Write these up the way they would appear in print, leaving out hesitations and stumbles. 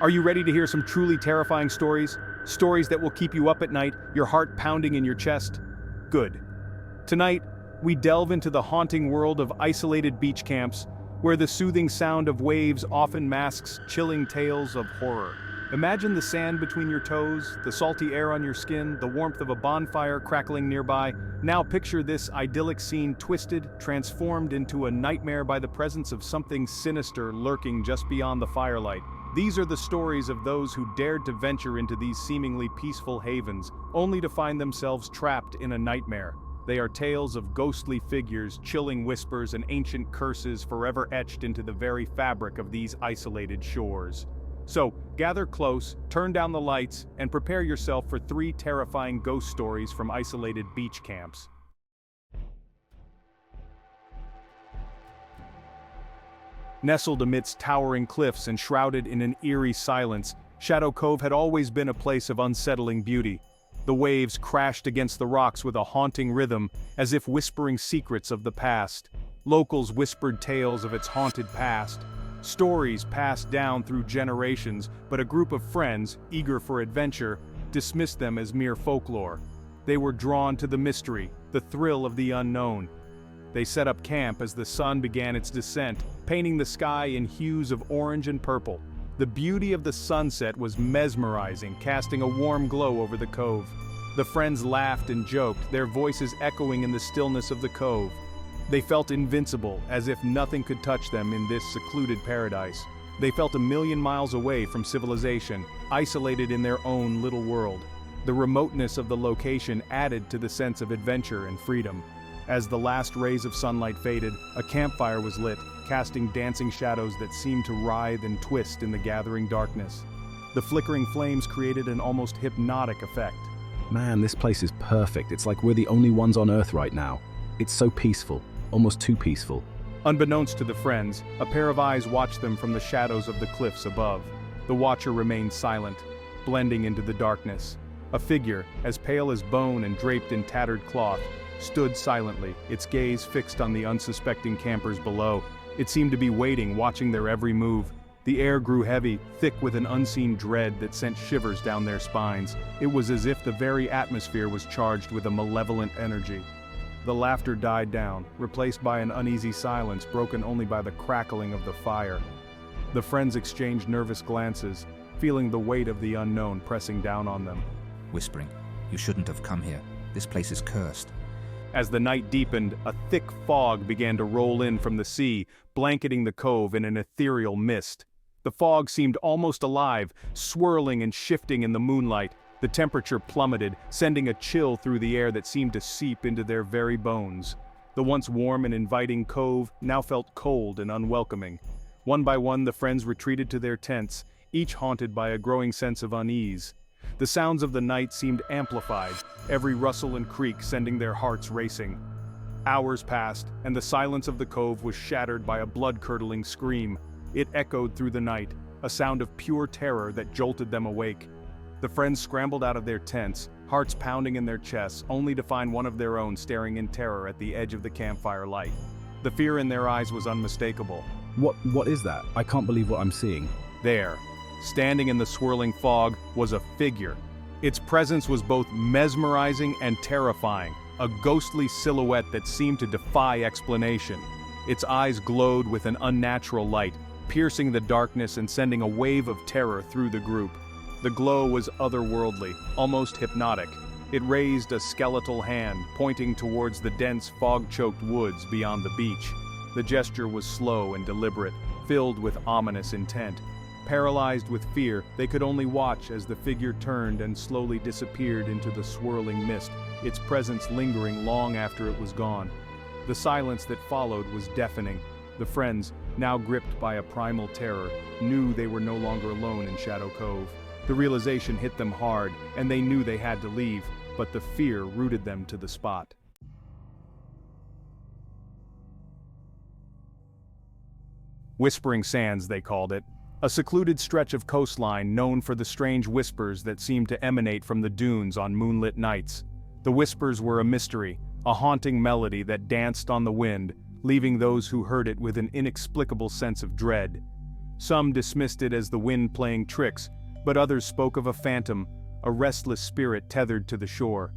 Are you ready to hear some truly terrifying stories? Stories that will keep you up at night, your heart pounding in your chest? Good. Tonight, we delve into the haunting world of isolated beach camps, where the soothing sound of waves often masks chilling tales of horror. Imagine the sand between your toes, the salty air on your skin, the warmth of a bonfire crackling nearby. Now picture this idyllic scene twisted, transformed into a nightmare by the presence of something sinister lurking just beyond the firelight. These are the stories of those who dared to venture into these seemingly peaceful havens, only to find themselves trapped in a nightmare. They are tales of ghostly figures, chilling whispers, and ancient curses forever etched into the very fabric of these isolated shores. So, gather close, turn down the lights, and prepare yourself for 3 terrifying ghost stories from isolated beach camps. Nestled amidst towering cliffs and shrouded in an eerie silence, Shadow Cove had always been a place of unsettling beauty. The waves crashed against the rocks with a haunting rhythm, as if whispering secrets of the past. Locals whispered tales of its haunted past. Stories passed down through generations, but a group of friends, eager for adventure, dismissed them as mere folklore. They were drawn to the mystery, the thrill of the unknown. They set up camp as the sun began its descent, painting the sky in hues of orange and purple. The beauty of the sunset was mesmerizing, casting a warm glow over the cove. The friends laughed and joked, their voices echoing in the stillness of the cove. They felt invincible, as if nothing could touch them in this secluded paradise. They felt a million miles away from civilization, isolated in their own little world. The remoteness of the location added to the sense of adventure and freedom. As the last rays of sunlight faded, a campfire was lit, casting dancing shadows that seemed to writhe and twist in the gathering darkness. The flickering flames created an almost hypnotic effect. Man, this place is perfect. It's like we're the only ones on Earth right now. It's so peaceful, almost too peaceful. Unbeknownst to the friends, a pair of eyes watched them from the shadows of the cliffs above. The watcher remained silent, blending into the darkness. A figure, as pale as bone and draped in tattered cloth, stood silently, its gaze fixed on the unsuspecting campers below. It seemed to be waiting, watching their every move. The air grew heavy, thick with an unseen dread that sent shivers down their spines. It was as if the very atmosphere was charged with a malevolent energy. The laughter died down, replaced by an uneasy silence broken only by the crackling of the fire. The friends exchanged nervous glances, feeling the weight of the unknown pressing down on them. Whispering, "You shouldn't have come here. This place is cursed." As the night deepened, a thick fog began to roll in from the sea, blanketing the cove in an ethereal mist. The fog seemed almost alive, swirling and shifting in the moonlight. The temperature plummeted, sending a chill through the air that seemed to seep into their very bones. The once warm and inviting cove now felt cold and unwelcoming. One by one, the friends retreated to their tents, each haunted by a growing sense of unease. The sounds of the night seemed amplified, every rustle and creak sending their hearts racing. Hours passed, and the silence of the cove was shattered by a blood-curdling scream. It echoed through the night, a sound of pure terror that jolted them awake. The friends scrambled out of their tents, hearts pounding in their chests, only to find one of their own staring in terror at the edge of the campfire light. The fear in their eyes was unmistakable. What is that? I can't believe what I'm seeing. There, standing in the swirling fog, was a figure. Its presence was both mesmerizing and terrifying, a ghostly silhouette that seemed to defy explanation. Its eyes glowed with an unnatural light, piercing the darkness and sending a wave of terror through the group. The glow was otherworldly, almost hypnotic. It raised a skeletal hand, pointing towards the dense fog-choked woods beyond the beach. The gesture was slow and deliberate, filled with ominous intent. Paralyzed with fear, they could only watch as the figure turned and slowly disappeared into the swirling mist, its presence lingering long after it was gone. The silence that followed was deafening. The friends, now gripped by a primal terror, knew they were no longer alone in Shadow Cove. The realization hit them hard, and they knew they had to leave, but the fear rooted them to the spot. Whispering Sands, they called it. A secluded stretch of coastline known for the strange whispers that seemed to emanate from the dunes on moonlit nights. The whispers were a mystery, a haunting melody that danced on the wind, leaving those who heard it with an inexplicable sense of dread. Some dismissed it as the wind playing tricks, but others spoke of a phantom, a restless spirit tethered to the shore.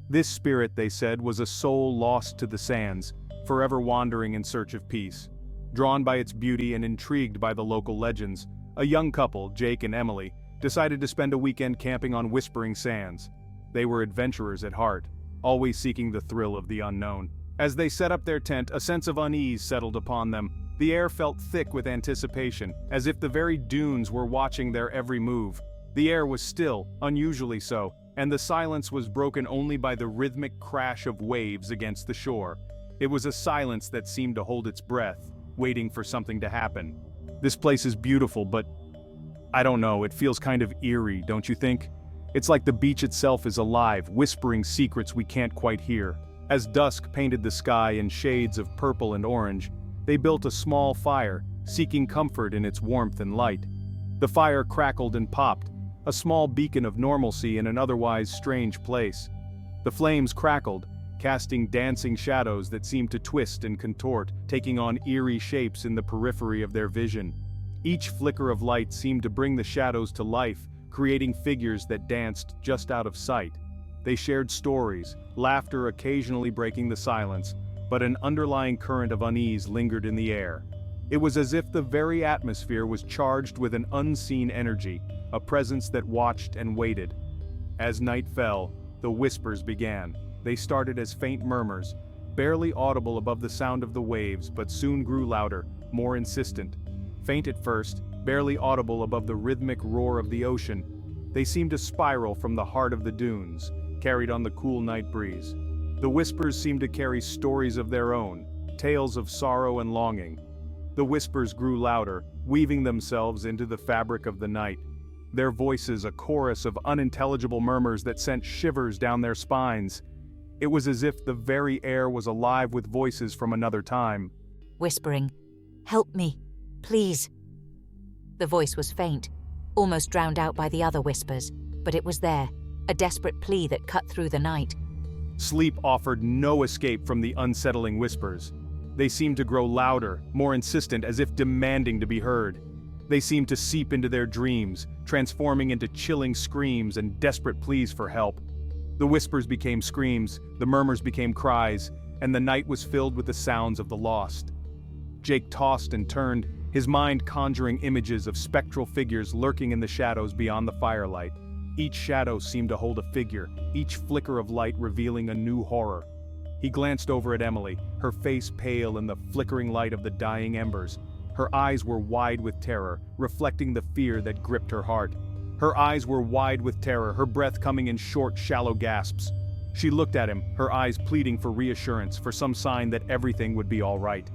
This spirit, they said, was a soul lost to the sands, forever wandering in search of peace. Drawn by its beauty and intrigued by the local legends, a young couple, Jake and Emily, decided to spend a weekend camping on Whispering Sands. They were adventurers at heart, always seeking the thrill of the unknown. As they set up their tent, a sense of unease settled upon them. The air felt thick with anticipation, as if the very dunes were watching their every move. The air was still, unusually so, and the silence was broken only by the rhythmic crash of waves against the shore. It was a silence that seemed to hold its breath, waiting for something to happen. This place is beautiful, but I don't know, it feels kind of eerie, don't you think? It's like the beach itself is alive, whispering secrets we can't quite hear. As dusk painted the sky in shades of purple and orange, they built a small fire, seeking comfort in its warmth and light. The fire crackled and popped, a small beacon of normalcy in an otherwise strange place. The flames crackled, casting dancing shadows that seemed to twist and contort, taking on eerie shapes in the periphery of their vision. Each flicker of light seemed to bring the shadows to life, creating figures that danced just out of sight. They shared stories, laughter occasionally breaking the silence, but an underlying current of unease lingered in the air. It was as if the very atmosphere was charged with an unseen energy, a presence that watched and waited. As night fell, the whispers began. They started as faint murmurs, barely audible above the sound of the waves, but soon grew louder, more insistent. Faint at first, barely audible above the rhythmic roar of the ocean, they seemed to spiral from the heart of the dunes, carried on the cool night breeze. The whispers seemed to carry stories of their own, tales of sorrow and longing. The whispers grew louder, weaving themselves into the fabric of the night. Their voices a chorus of unintelligible murmurs that sent shivers down their spines. It was as if the very air was alive with voices from another time. Whispering, "Help me, please." The voice was faint, almost drowned out by the other whispers, but it was there, a desperate plea that cut through the night. Sleep offered no escape from the unsettling whispers. They seemed to grow louder, more insistent, as if demanding to be heard. They seemed to seep into their dreams, transforming into chilling screams and desperate pleas for help. The whispers became screams, the murmurs became cries, and the night was filled with the sounds of the lost. Jake tossed and turned, his mind conjuring images of spectral figures lurking in the shadows beyond the firelight. Each shadow seemed to hold a figure, each flicker of light revealing a new horror. He glanced over at Emily, her face pale in the flickering light of the dying embers. Her eyes were wide with terror, reflecting the fear that gripped her heart. Her eyes were wide with terror, her breath coming in short, shallow gasps. She looked at him, her eyes pleading for reassurance, for some sign that everything would be all right.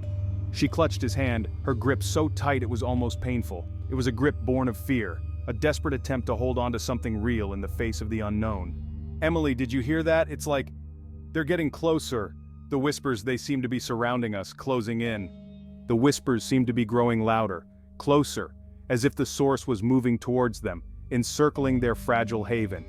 She clutched his hand, her grip so tight it was almost painful. It was a grip born of fear, a desperate attempt to hold on to something real in the face of the unknown. "Emily, did you hear that? It's like they're getting closer." The whispers, they seem to be surrounding us, closing in. The whispers seemed to be growing louder, closer, as if the source was moving towards them, encircling their fragile haven.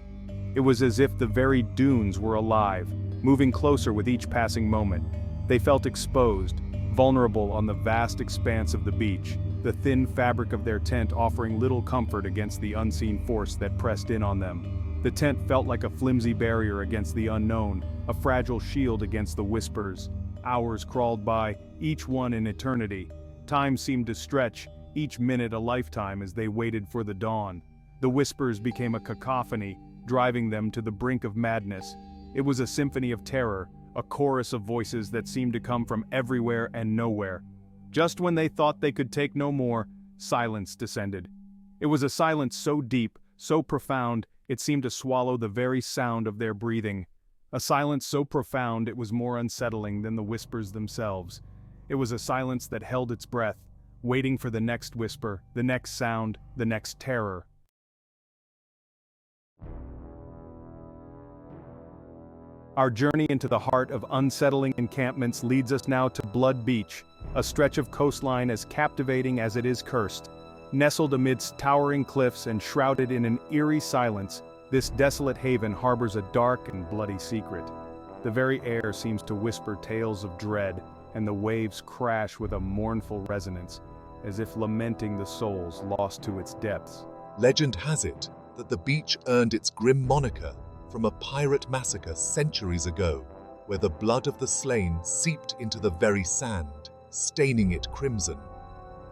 It was as if the very dunes were alive, moving closer with each passing moment. They felt exposed, vulnerable on the vast expanse of the beach, the thin fabric of their tent offering little comfort against the unseen force that pressed in on them. The tent felt like a flimsy barrier against the unknown, a fragile shield against the whispers. Hours crawled by, each one an eternity. Time seemed to stretch, each minute a lifetime as they waited for the dawn. The whispers became a cacophony, driving them to the brink of madness. It was a symphony of terror, a chorus of voices that seemed to come from everywhere and nowhere. Just when they thought they could take no more, silence descended. It was a silence so deep, so profound, it seemed to swallow the very sound of their breathing. A silence so profound it was more unsettling than the whispers themselves. It was a silence that held its breath, waiting for the next whisper, the next sound, the next terror. Our journey into the heart of unsettling encampments leads us now to Blood Beach, a stretch of coastline as captivating as it is cursed. Nestled amidst towering cliffs and shrouded in an eerie silence, this desolate haven harbors a dark and bloody secret. The very air seems to whisper tales of dread, and the waves crash with a mournful resonance. as if lamenting the souls lost to its depths. Legend has it that the beach earned its grim moniker from a pirate massacre centuries ago, where the blood of the slain seeped into the very sand, staining it crimson.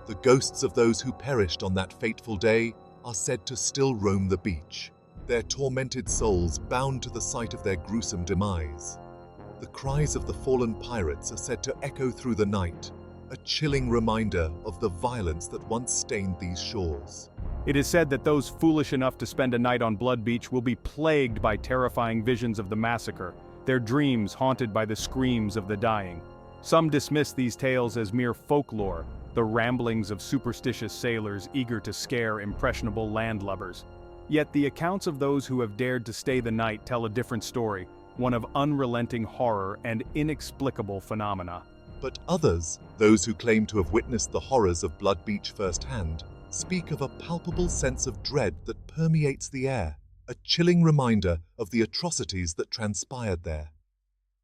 The ghosts of those who perished on that fateful day are said to still roam the beach, their tormented souls bound to the site of their gruesome demise. The cries of the fallen pirates are said to echo through the night, a chilling reminder of the violence that once stained these shores. It is said that those foolish enough to spend a night on Blood Beach will be plagued by terrifying visions of the massacre, their dreams haunted by the screams of the dying. Some dismiss these tales as mere folklore, the ramblings of superstitious sailors eager to scare impressionable landlubbers. Yet the accounts of those who have dared to stay the night tell a different story, one of unrelenting horror and inexplicable phenomena. But others, those who claim to have witnessed the horrors of Blood Beach firsthand, speak of a palpable sense of dread that permeates the air, a chilling reminder of the atrocities that transpired there.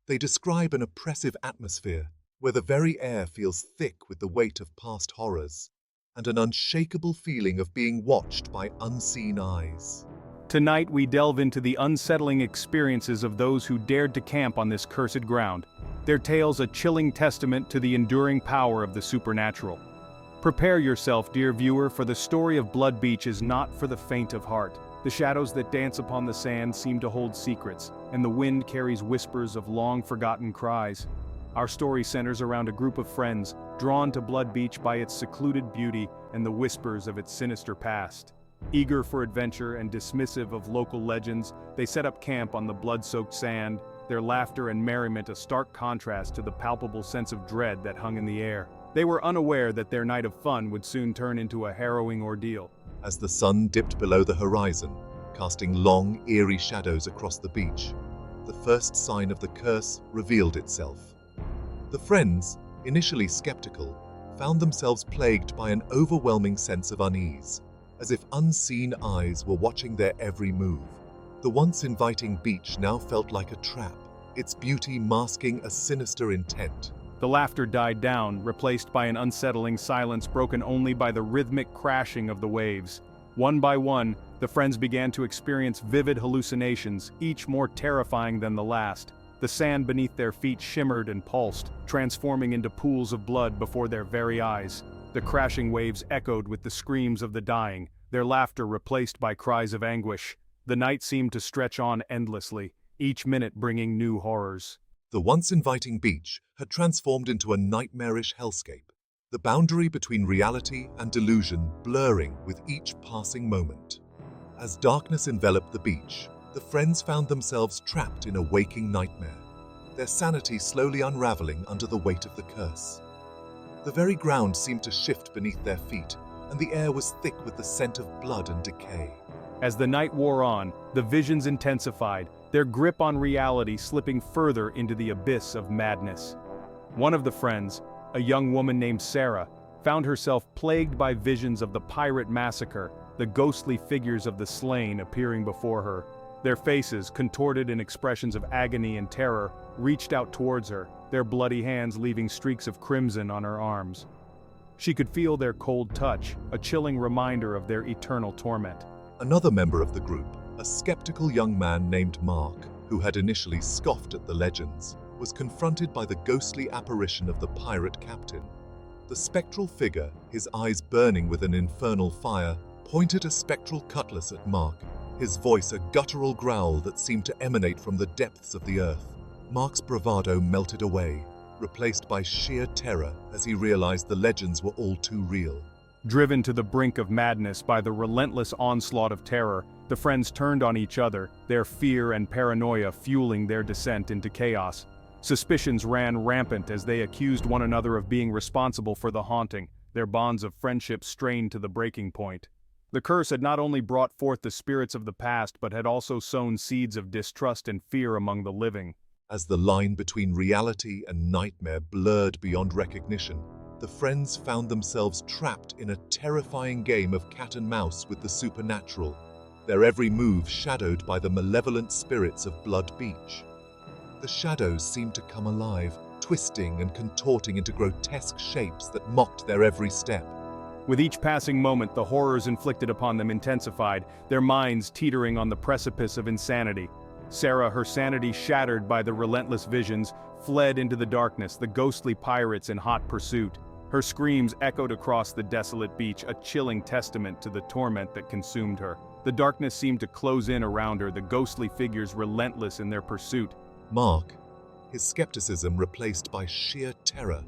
They describe an oppressive atmosphere, where the very air feels thick with the weight of past horrors, and an unshakable feeling of being watched by unseen eyes. Tonight we delve into the unsettling experiences of those who dared to camp on this cursed ground, their tales a chilling testament to the enduring power of the supernatural. Prepare yourself, dear viewer, for the story of Blood Beach is not for the faint of heart. The shadows that dance upon the sand seem to hold secrets, and the wind carries whispers of long-forgotten cries. Our story centers around a group of friends, drawn to Blood Beach by its secluded beauty and the whispers of its sinister past. Eager for adventure and dismissive of local legends, they set up camp on the blood-soaked sand, their laughter and merriment a stark contrast to the palpable sense of dread that hung in the air. They were unaware that their night of fun would soon turn into a harrowing ordeal. As the sun dipped below the horizon, casting long, eerie shadows across the beach, the first sign of the curse revealed itself. The friends, initially skeptical, found themselves plagued by an overwhelming sense of unease, as if unseen eyes were watching their every move. The once inviting beach now felt like a trap, its beauty masking a sinister intent. The laughter died down, replaced by an unsettling silence broken only by the rhythmic crashing of the waves. One by one, the friends began to experience vivid hallucinations, each more terrifying than the last. The sand beneath their feet shimmered and pulsed, transforming into pools of blood before their very eyes. The crashing waves echoed with the screams of the dying, their laughter replaced by cries of anguish. The night seemed to stretch on endlessly, each minute bringing new horrors. The once inviting beach had transformed into a nightmarish hellscape, the boundary between reality and delusion blurring with each passing moment. As darkness enveloped the beach, the friends found themselves trapped in a waking nightmare, their sanity slowly unraveling under the weight of the curse. The very ground seemed to shift beneath their feet, and the air was thick with the scent of blood and decay. As the night wore on, the visions intensified, their grip on reality slipping further into the abyss of madness. One of the friends, a young woman named Sarah, found herself plagued by visions of the pirate massacre, the ghostly figures of the slain appearing before her. Their faces, contorted in expressions of agony and terror, reached out towards her, their bloody hands leaving streaks of crimson on her arms. She could feel their cold touch, a chilling reminder of their eternal torment. Another member of the group, a skeptical young man named Mark, who had initially scoffed at the legends, was confronted by the ghostly apparition of the pirate captain. The spectral figure, his eyes burning with an infernal fire, pointed a spectral cutlass at Mark, his voice a guttural growl that seemed to emanate from the depths of the earth. Mark's bravado melted away, replaced by sheer terror as he realized the legends were all too real. Driven to the brink of madness by the relentless onslaught of terror, the friends turned on each other, their fear and paranoia fueling their descent into chaos. Suspicions ran rampant as they accused one another of being responsible for the haunting, their bonds of friendship strained to the breaking point. The curse had not only brought forth the spirits of the past but had also sown seeds of distrust and fear among the living. As the line between reality and nightmare blurred beyond recognition, the friends found themselves trapped in a terrifying game of cat and mouse with the supernatural, their every move shadowed by the malevolent spirits of Blood Beach. The shadows seemed to come alive, twisting and contorting into grotesque shapes that mocked their every step. With each passing moment, the horrors inflicted upon them intensified, their minds teetering on the precipice of insanity. Sarah, her sanity shattered by the relentless visions, fled into the darkness, the ghostly pirates in hot pursuit. Her screams echoed across the desolate beach, a chilling testament to the torment that consumed her. The darkness seemed to close in around her, the ghostly figures relentless in their pursuit. Mark, his skepticism replaced by sheer terror,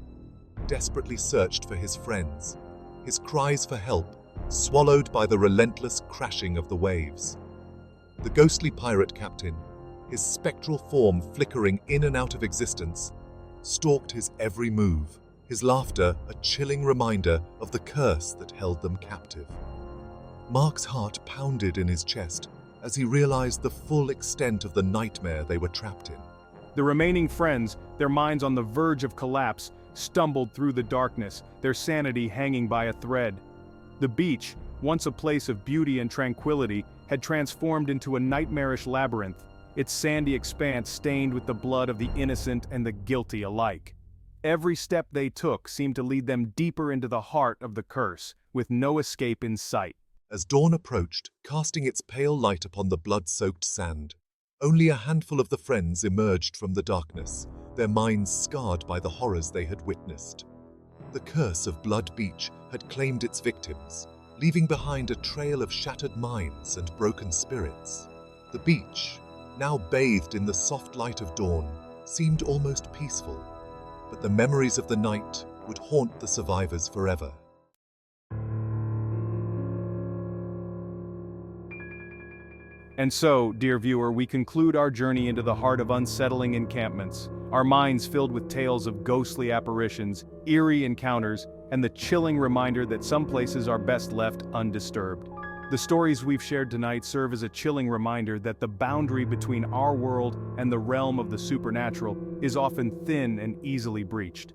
desperately searched for his friends, his cries for help swallowed by the relentless crashing of the waves. The ghostly pirate captain, his spectral form flickering in and out of existence, stalked his every move, his laughter a chilling reminder of the curse that held them captive. Mark's heart pounded in his chest as he realized the full extent of the nightmare they were trapped in. The remaining friends, their minds on the verge of collapse, stumbled through the darkness, their sanity hanging by a thread. The beach, once a place of beauty and tranquility, had transformed into a nightmarish labyrinth, its sandy expanse stained with the blood of the innocent and the guilty alike. Every step they took seemed to lead them deeper into the heart of the curse, with no escape in sight. As dawn approached, casting its pale light upon the blood-soaked sand, only a handful of the friends emerged from the darkness, their minds scarred by the horrors they had witnessed. The curse of Blood Beach had claimed its victims, leaving behind a trail of shattered minds and broken spirits. The beach, now bathed in the soft light of dawn, seemed almost peaceful, but the memories of the night would haunt the survivors forever. And so, dear viewer, we conclude our journey into the heart of unsettling encampments, our minds filled with tales of ghostly apparitions, eerie encounters, and the chilling reminder that some places are best left undisturbed. The stories we've shared tonight serve as a chilling reminder that the boundary between our world and the realm of the supernatural is often thin and easily breached.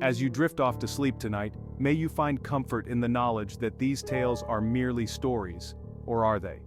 As you drift off to sleep tonight, may you find comfort in the knowledge that these tales are merely stories, or are they?